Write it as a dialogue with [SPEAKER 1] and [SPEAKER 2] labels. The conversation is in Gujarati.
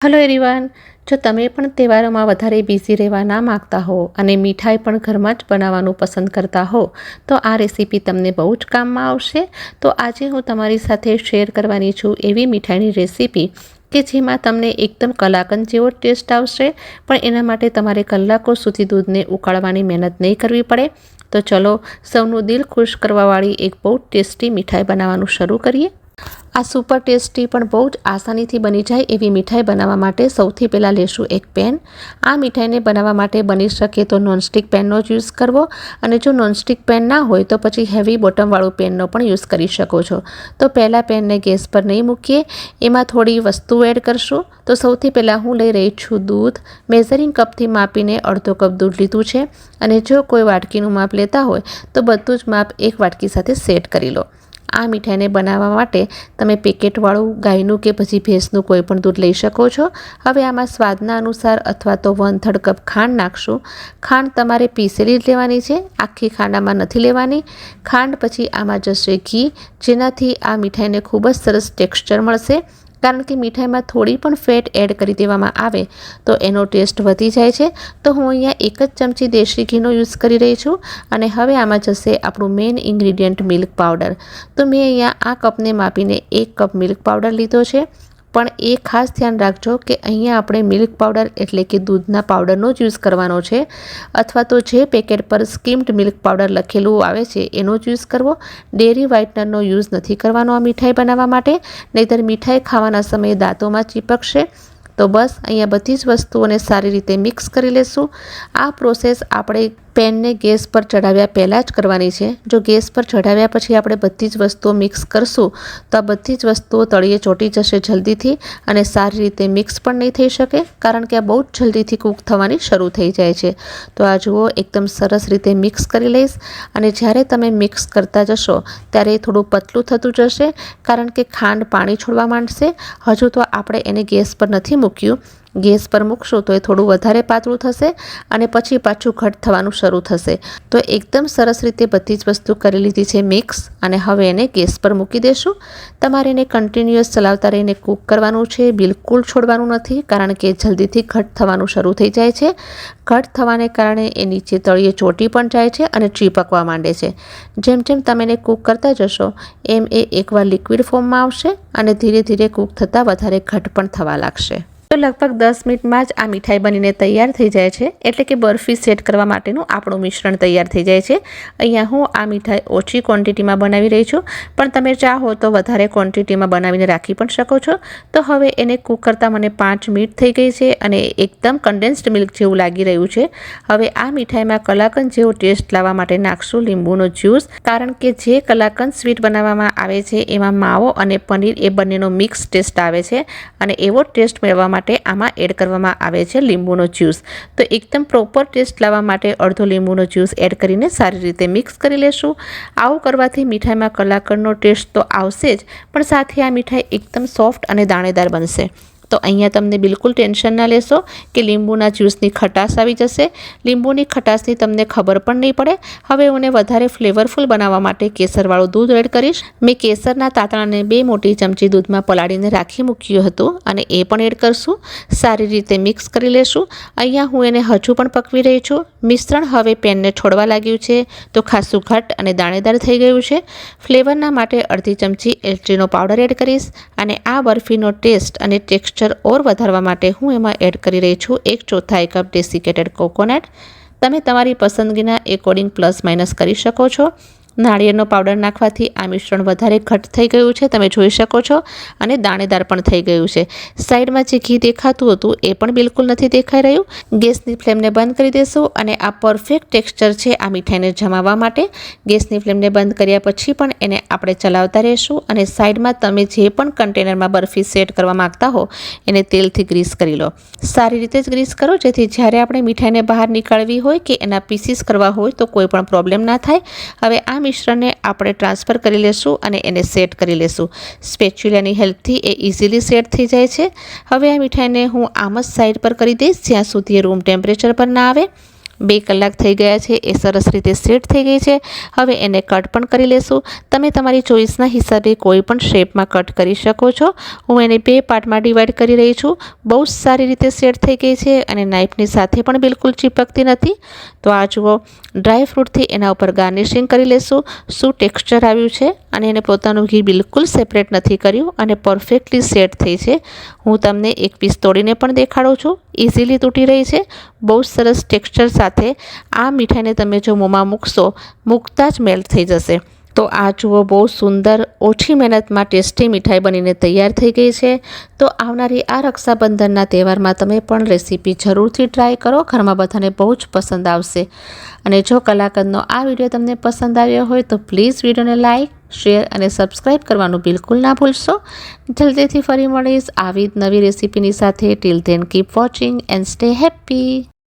[SPEAKER 1] હલો એવરીવન, જો તમે પણ તહેવારોમાં વધારે બિઝી રહેવા ના માગતા હો અને મીઠાઈ પણ ઘરમાં જ બનાવવાનું પસંદ કરતા હો તો આ રેસીપી તમને બહુ જ કામમાં આવશે. તો આજે હું તમારી સાથે શેર કરવાની છું એવી મીઠાઈની રેસીપી કે જેમાં તમને એકદમ કલાકંદ જેવો ટેસ્ટ આવશે, પણ એના માટે તમારે કલાકો સુધી દૂધને ઉકાળવાની મહેનત નહીં કરવી પડે. તો ચલો સૌનું દિલ ખુશ કરવાવાળી એક બહુ ટેસ્ટી મીઠાઈ બનાવવાનું શરૂ કરીએ. આ સુપર ટેસ્ટી પણ બહુ જ આસાનીથી બની જાય એવી મીઠાઈ બનાવવા માટે સૌથી પહેલાં લેશું એક પેન. આ મીઠાઈને બનાવવા માટે બની શકે તો નોનસ્ટિક પેનનો જ યુઝ કરવો, અને જો નોનસ્ટિક પેન ના હોય તો પછી હેવી બોટમવાળું પેનનો પણ યુઝ કરી શકો છો. તો પહેલાં પેનને ગેસ પર નહીં મૂકીએ, એમાં થોડી વસ્તુઓ એડ કરશું. તો સૌથી પહેલાં હું લઈ રહી છું દૂધ. મેઝરિંગ કપથી માપીને અડધો કપ દૂધ લીધું છે, અને જો કોઈ વાટકીનું માપ લેતા હોય તો બધું જ માપ એક વાટકી સાથે સેટ કરી લો. આ મીઠાઈને બનાવવા માટે તમે પેકેટવાળું ગાયનું કે પછી ભેંસનું કોઈ પણ દૂધ લઈ શકો છો. હવે આમાં સ્વાદના અનુસાર અથવા તો 1/3 કપ ખાંડ નાખશું. ખાંડ તમારે પીસેલી જ લેવાની છે, આખી ખાંડ આમાં નથી લેવાની. ખાંડ પછી આમાં જશે ઘી, જેનાથી આ મીઠાઈને ખૂબ જ સરસ ટેક્સચર મળશે. કારણ કે મીઠાઈમાં થોડી પણ ફેટ એડ કરી દેવામાં આવે તો એનો ટેસ્ટ વધી જાય છે. તો હું અહીંયા 1 જ ચમચી દેશી ઘીનો યુઝ કરી રહી છું. અને હવે આમાં જશે આપણું મેઇન ઇન્ગ્રીડિયન્ટ મિલ્ક પાવડર. તો મેં અહીંયા આ કપને માપીને 1 કપ મિલ્ક પાવડર લીધો છે. પણ એ ખાસ ધ્યાન રાખજો કે અહીંયા આપણે મિલ્ક પાવડર એટલે કે દૂધના પાવડરનો જ યુઝ કરવાનો છે, અથવા તો જે પેકેટ પર સ્કીમ્ડ મિલ્ક પાવડર લખેલું આવે છે એનો જ યુઝ કરવો. ડેરી વ્હાઇટનરનો યુઝ નથી કરવાનો આ મીઠાઈ બનાવવા માટે, નહીંતર મીઠાઈ ખાવાના સમયે દાંતોમાં ચીપકશે. તો બસ અહીંયા બધી જ વસ્તુઓને સારી રીતે મિક્સ કરી લેશું. આ પ્રોસેસ આપણે પેનને ગેસ પર ચડાવ્યા પહેલાં જ કરવાની છે. જો ગેસ પર ચડાવ્યા પછી આપણે બધી જ વસ્તુઓ મિક્સ કરશું તો આ બધી જ વસ્તુઓ તળિયે ચોંટી જશે જલ્દીથી, અને સારી રીતે મિક્સ પણ નહીં થઈ શકે, કારણ કે આ બહુ જ જલ્દીથી કૂક થવાની શરૂ થઈ જાય છે. તો આ જુઓ, એકદમ સરસ રીતે મિક્સ કરી લઈશ. અને જ્યારે તમે મિક્સ કરતા જશો ત્યારે થોડું પતલું થતું જશે, કારણ કે ખાંડ પાણી છોડવા માંડશે. હજુ તો આપણે એને ગેસ પર નથી મૂક્યું. ગેસ પર મૂકશું તો એ થોડું વધારે પાતળું થશે અને પછી પાછું ઘટ થવાનું શરૂ થશે. તો એકદમ સરસ રીતે બધી જ વસ્તુ કરી લીધી છે મિક્સ, અને હવે એને ગેસ પર મૂકી દેશું. તમારે એને કન્ટિન્યુઅસ ચલાવતા રહીને કૂક કરવાનું છે, બિલકુલ છોડવાનું નથી, કારણ કે જલ્દીથી ઘટ થવાનું શરૂ થઈ જાય છે. ઘટ થવાને કારણે એ નીચે તળિયે ચોંટી પણ જાય છે અને ચીપકવા માંડે છે. જેમ જેમ તમે એને કૂક કરતા જશો એમ એ એકવાર લિક્વિડ ફોર્મમાં આવશે અને ધીરે ધીરે કૂક થતાં વધારે ઘટ પણ થવા લાગશે. તો લગભગ 10 મિનિટમાં જ આ મીઠાઈ બનીને તૈયાર થઈ જાય છે, એટલે કે બરફી સેટ કરવા માટેનું આપણું મિશ્રણ તૈયાર થઈ જાય છે. અહીંયા હું આ મીઠાઈ ઓછી ક્વોન્ટિટીમાં બનાવી રહી છું, પણ તમે ચાહો તો વધારે ક્વોન્ટિટીમાં બનાવીને રાખી પણ શકો છો. તો હવે એને કૂક કરતાં મને 5 મિનિટ થઈ ગઈ છે અને એકદમ કન્ડેન્સ્ડ મિલ્ક જેવું લાગી રહ્યું છે. હવે આ મીઠાઈમાં કલાકંદ જેવો ટેસ્ટ લાવવા માટે નાખશું લીંબુનો જ્યુસ, કારણ કે જે કલાકંદ સ્વીટ બનાવવામાં આવે છે એમાં માવો અને પનીર એ બંનેનો મિક્સ ટેસ્ટ આવે છે, અને એવો ટેસ્ટ મેળવવા માટે આમાં એડ કરવામાં આવે છે લીંબુનો જ્યુસ. તો એકદમ પ્રોપર ટેસ્ટ લાવવા માટે અડધો લીંબુનો જ્યુસ એડ કરીને સારી રીતે મિક્સ કરી લેશું. આવું કરવાથી મીઠાઈમાં કલાકંદનો ટેસ્ટ તો આવશે જ, પણ સાથે આ મીઠાઈ એકદમ સોફ્ટ અને દાણેદાર બનશે. તો અહીંયા તમને બિલકુલ ટેન્શન ના લેશો કે લીંબુના જ્યુસની ખટાશ આવી જશે. લીંબુની ખટાશની તમને ખબર પણ નહીં પડે. હવે હું વધારે ફ્લેવરફુલ બનાવવા માટે કેસરવાળું દૂધ એડ કરીશ. મેં કેસરના તાંતણાને 2 મોટી ચમચી દૂધમાં પલાળીને રાખી મૂક્યું હતું, અને એ પણ એડ કરશું. સારી રીતે મિક્સ કરી લેશું. અહીંયા હું એને હજુ પણ પકવી રહી છું. મિશ્રણ હવે પેનને છોડવા લાગ્યું છે, તો ખાસું ઘટ અને દાણેદાર થઈ ગયું છે. ફ્લેવરના માટે અડધી ચમચી એલચીનો પાવડર એડ કરીશ, અને આ બરફીનો ટેસ્ટ અને ટેક્સચર ઓર વધારવા માટે હું એમાં એડ કરી રહી છું 1/4 કપ ડેસિકેટેડ કોકોનટ. તમે તમારી પસંદગીના એકોર્ડિંગ પ્લસ માઇનસ કરી શકો છો. નાળિયેરનો પાવડર નાખવાથી આ મિશ્રણ વધારે ઘટ થઈ ગયું છે, તમે જોઈ શકો છો, અને દાણેદાર પણ થઈ ગયું છે. સાઈડમાં જે ઘી દેખાતું હતું એ પણ બિલકુલ નથી દેખાઈ રહ્યું. ગેસની ફ્લેમને બંધ કરી દેશું, અને આ પરફેક્ટ ટેક્સચર છે આ મીઠાઈને જમાવવા માટે. ગેસની ફ્લેમને બંધ કર્યા પછી પણ એને આપણે ચલાવતા રહીશું, અને સાઈડમાં તમે જે પણ કન્ટેનરમાં બરફી સેટ કરવા માંગતા હો એને તેલથી ગ્રીસ કરી લો. સારી રીતે જ ગ્રીસ કરો, જેથી જ્યારે આપણે મીઠાઈને બહાર નીકાળવી હોય કે એના પીસીસ કરવા હોય તો કોઈ પણ પ્રોબ્લેમ ના થાય. હવે આ મિશ્રણને આપણે ટ્રાન્સફર કરી લેશું અને એને સેટ કરી લેશું. સ્પેચ્યુલાની હેલ્પથી એ ઇઝીલી સેટ થઈ જાય છે. હવે આ મીઠાઈને હું આમ જ સાઈડ પર કરી દઈશ જ્યાં સુધી એ રૂમ ટેમ્પરેચર પર ના આવે. 2 કલાક થઈ ગયા છે, એ સરસ રીતે સેટ થઈ ગઈ છે. હવે એને કટ પણ કરી લેશું. તમે તમારી ચોઈસના હિસાબે કોઈ પણ શેપમાં કટ કરી શકો છો. હું એને 2 પાર્ટમાં ડિવાઈડ કરી રહી છું. બહુ જ સારી રીતે સેટ થઈ ગઈ છે અને નાઇફની સાથે પણ બિલકુલ ચીપકતી નથી. તો આ જુઓ, ડ્રાય ફ્રૂટથી એના ઉપર ગાર્નિશિંગ કરી લેશું. શું ટેક્સચર આવ્યું છે અને એને પોતાનું ઘી બિલકુલ સેપરેટ નથી કર્યું અને પરફેક્ટલી સેટ થઈ છે. હું તમને એક પીસ તોડીને પણ દેખાડું છું. ઇઝીલી તૂટી રહી છે. બહુ સરસ ટેક્સચર સાથે આ મીઠાઈને તમે જો મોંમાં મૂકતા જ મેલ્ટ થઈ જશે. તો આ જુઓ, બહુ સુંદર ઓછી મહેનતમાં ટેસ્ટી મીઠાઈ બનીને તૈયાર થઈ ગઈ છે. તો આવનારી આ રક્ષાબંધનના તહેવારમાં તમે પણ રેસીપી જરૂરથી ટ્રાય કરો. ઘરમાં બધાને બહુ જ પસંદ આવશે. અને જો કલાકંદનો આ વિડીયો તમને પસંદ આવ્યો હોય તો પ્લીઝ વિડીયોને લાઇક, શેર અને સબસ્ક્રાઈબ કરવાનું બિલકુલ ના ભૂલશો. જલ્દીથી ફરી મળીશ આવી જ નવી રેસીપીની સાથે. Till then keep watching and stay happy.